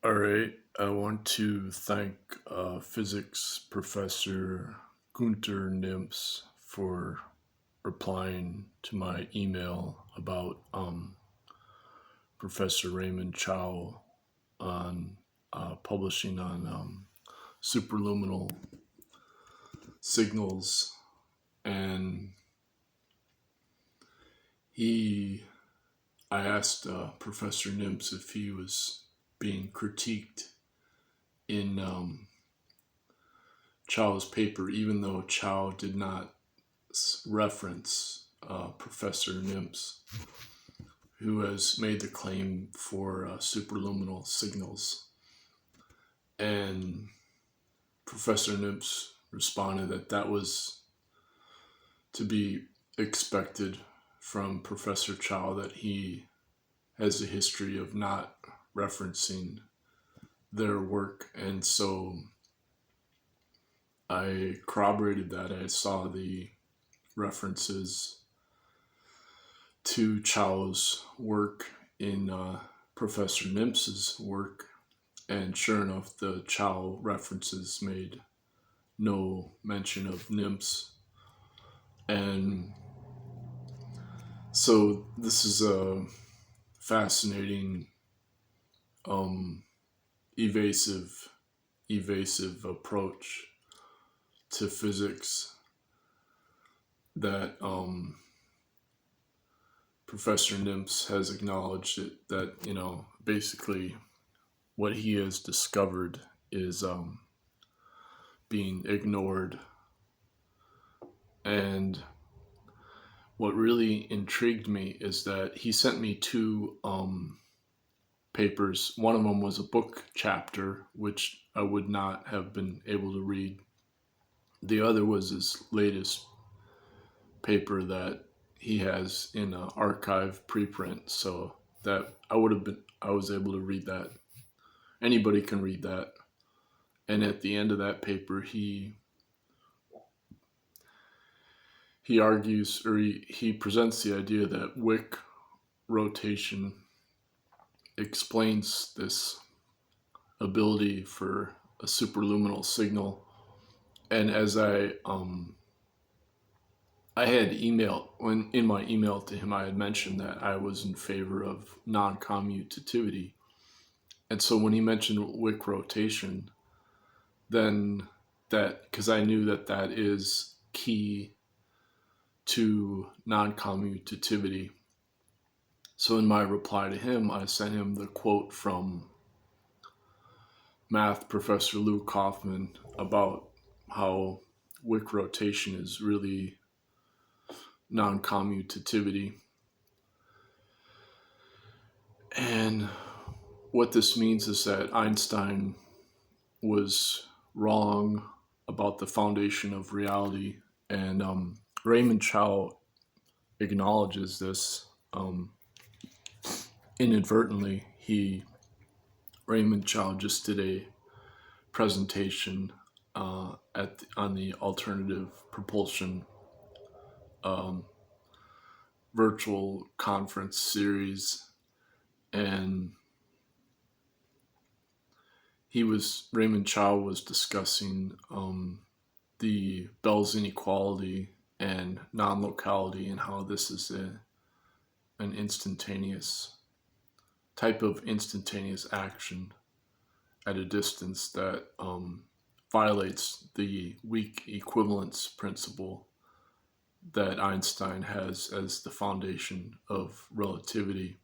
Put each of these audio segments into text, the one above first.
All right, I want to thank physics professor Günter Nimtz for replying to my email about Professor Raymond Chiao on publishing on superluminal signals. And I asked Professor Nimtz if he was being critiqued in Chiao's paper, even though Chiao did not reference Professor Nimtz, who has made the claim for superluminal signals. And Professor Nimtz responded that that was to be expected from Professor Chiao, that he has a history of not referencing their work. And so I corroborated that. I saw the references to Chiao's work in Professor Nimtz's work, and sure enough, the Chiao references made no mention of Nimtz. And so this is a fascinating, evasive approach to physics that Professor Nimtz has acknowledged that basically what he has discovered is being ignored. And what really intrigued me is that he sent me two papers. One of them was a book chapter, which I would not have been able to read. The other was his latest paper that he has in an archive preprint, so that I was able to read that. Anybody can read that. And at the end of that paper, he argues, or he presents the idea that Wick rotation explains this ability for a superluminal signal. And as I had in my email to him, I had mentioned that I was in favor of non-commutativity. And so when he mentioned Wick rotation, then because I knew that is key to non-commutativity. So in my reply to him, I sent him the quote from math professor Lou Kaufman about how Wick rotation is really non-commutativity. And what this means is that Einstein was wrong about the foundation of reality, and Raymond Chiao acknowledges this inadvertently. Raymond Chiao just did a presentation on the alternative propulsion virtual conference series, and Raymond Chiao was discussing the Bell's inequality and non-locality, and how this is an instantaneous type of instantaneous action at a distance that violates the weak equivalence principle that Einstein has as the foundation of relativity.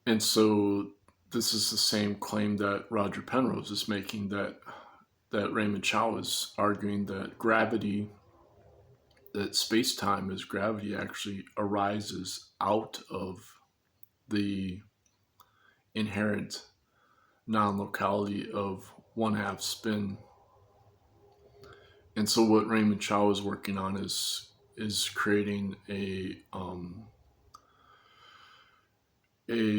And so this is the same claim that Roger Penrose is making, that Raymond Chiao is arguing that that space-time as gravity actually arises out of the inherent non-locality of 1/2 spin. And so what Raymond Chiao is working on is creating a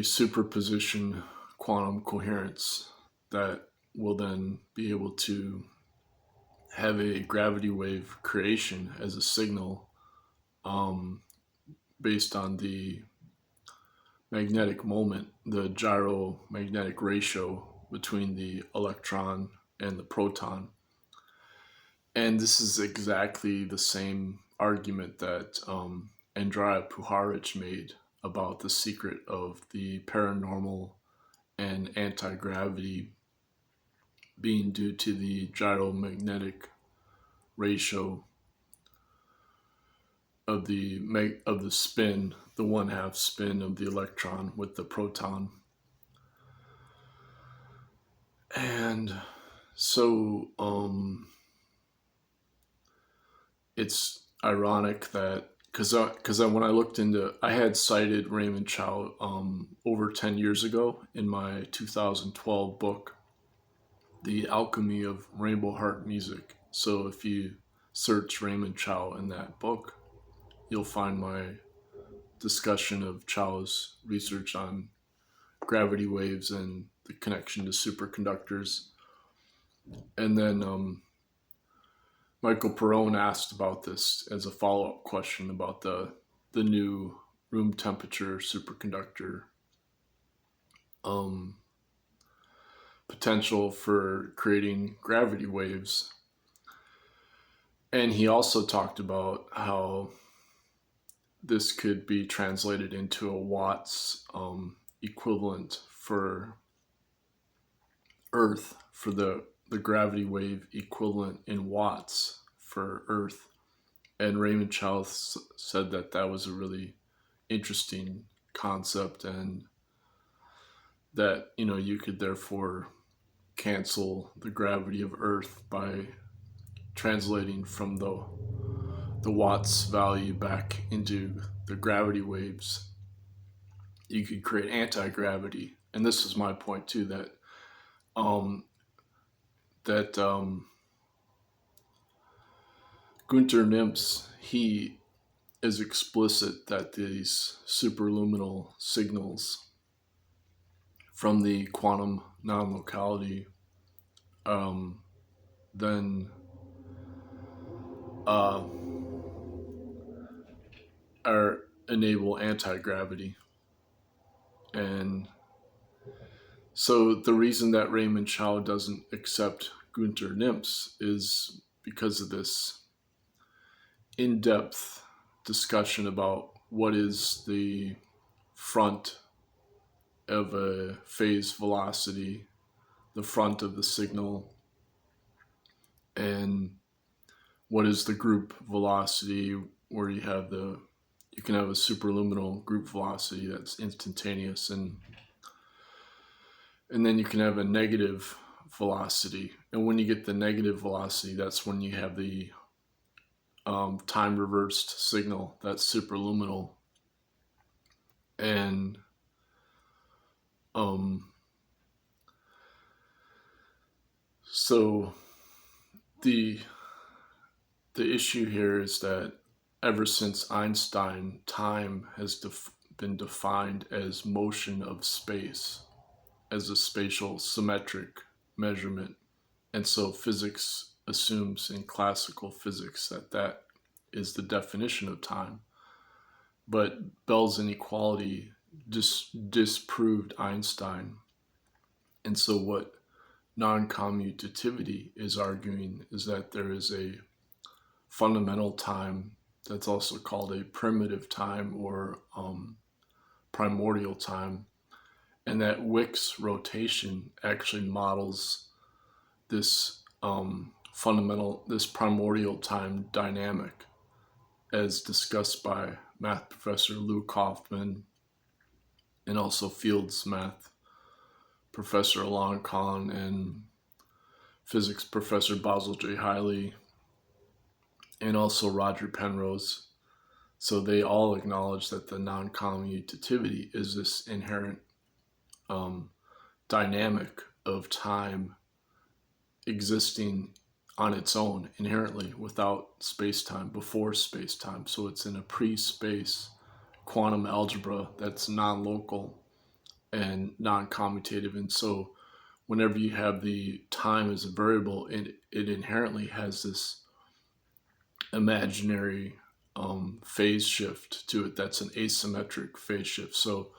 superposition quantum coherence that will then be able to have a gravity wave creation as a signal based on the magnetic moment, the gyromagnetic ratio between the electron and the proton. And this is exactly the same argument that Andrija Puharich made about the secret of the paranormal and antigravity being due to the gyromagnetic ratio of the spin, the 1/2 spin of the electron with the proton. And so it's ironic that because when I looked into, I had cited Raymond Chiao over 10 years ago in my 2012 book, The Alchemy of Rainbow Heart Music. So if you search Raymond Chiao in that book, you'll find my discussion of Chiao's research on gravity waves and the connection to superconductors. And then Michael Perrone asked about this as a follow-up question about the new room temperature superconductor potential for creating gravity waves. And he also talked about how this could be translated into a Watts equivalent for Earth, for the gravity wave equivalent in Watts for Earth. And Raymond Chiao said that that was a really interesting concept, and that, you know, you could therefore cancel the gravity of Earth by translating from the Watts value back into the gravity waves. You could create anti-gravity. And this is my point too, that Günter Nimtz, he is explicit that these superluminal signals from the quantum non-locality then enable anti-gravity. And so the reason that Raymond Chiao doesn't accept Günter Nimtz is because of this in-depth discussion about what is the front of a phase velocity, the front of the signal, and what is the group velocity, where you can have a superluminal group velocity that's instantaneous, and then you can have a negative velocity. And when you get the negative velocity, that's when you have the time reversed signal that's superluminal. And so the issue here is that ever since Einstein, time has been defined as motion of space, as a spatial symmetric measurement. And so physics assumes, in classical physics, that is the definition of time. But Bell's inequality disproved Einstein. And so what noncommutativity is arguing is that there is a fundamental time that's also called a primitive time, or primordial time, and that Wick's rotation actually models this this primordial time dynamic, as discussed by math professor Lou Kaufman, and also Fields math professor Alon Khan, and physics professor Basil J. Hiley, and also Roger Penrose. So they all acknowledge that the non-commutativity is this inherent dynamic of time existing on its own inherently without space-time, before space-time. So it's in a pre-space quantum algebra that's non-local and non-commutative. And so whenever you have the time as a variable, it inherently has this imaginary phase shift to it that's an asymmetric phase shift. So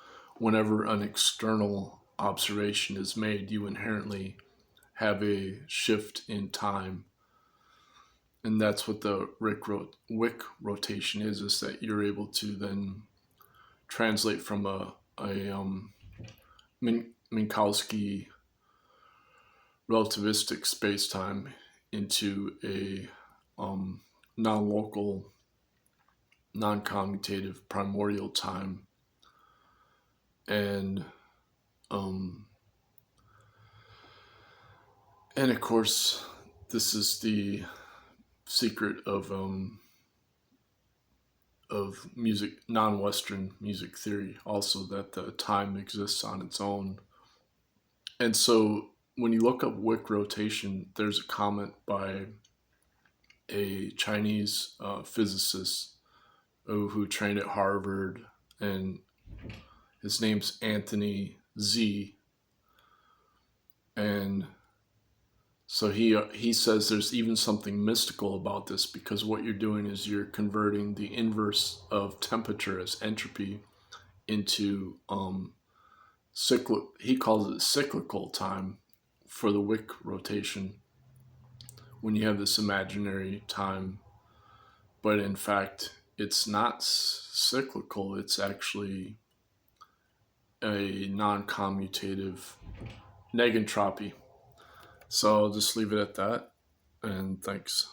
whenever an external observation is made, you inherently have a shift in time. And that's what the Wick rotation is that you're able to then translate from a Minkowski relativistic space-time into a non-local, non-commutative primordial time. And of course, this is the secret of music, non-Western music theory, also, that the time exists on its own. And so when you look up Wick rotation, there's a comment by a Chinese physicist who trained at Harvard, and his name's Anthony Z. And so he says there's even something mystical about this, because what you're doing is you're converting the inverse of temperature as entropy into he calls it cyclical time for the Wick rotation, when you have this imaginary time. But in fact, it's not cyclical, it's actually a non-commutative negentropy. So I'll just leave it at that, and thanks.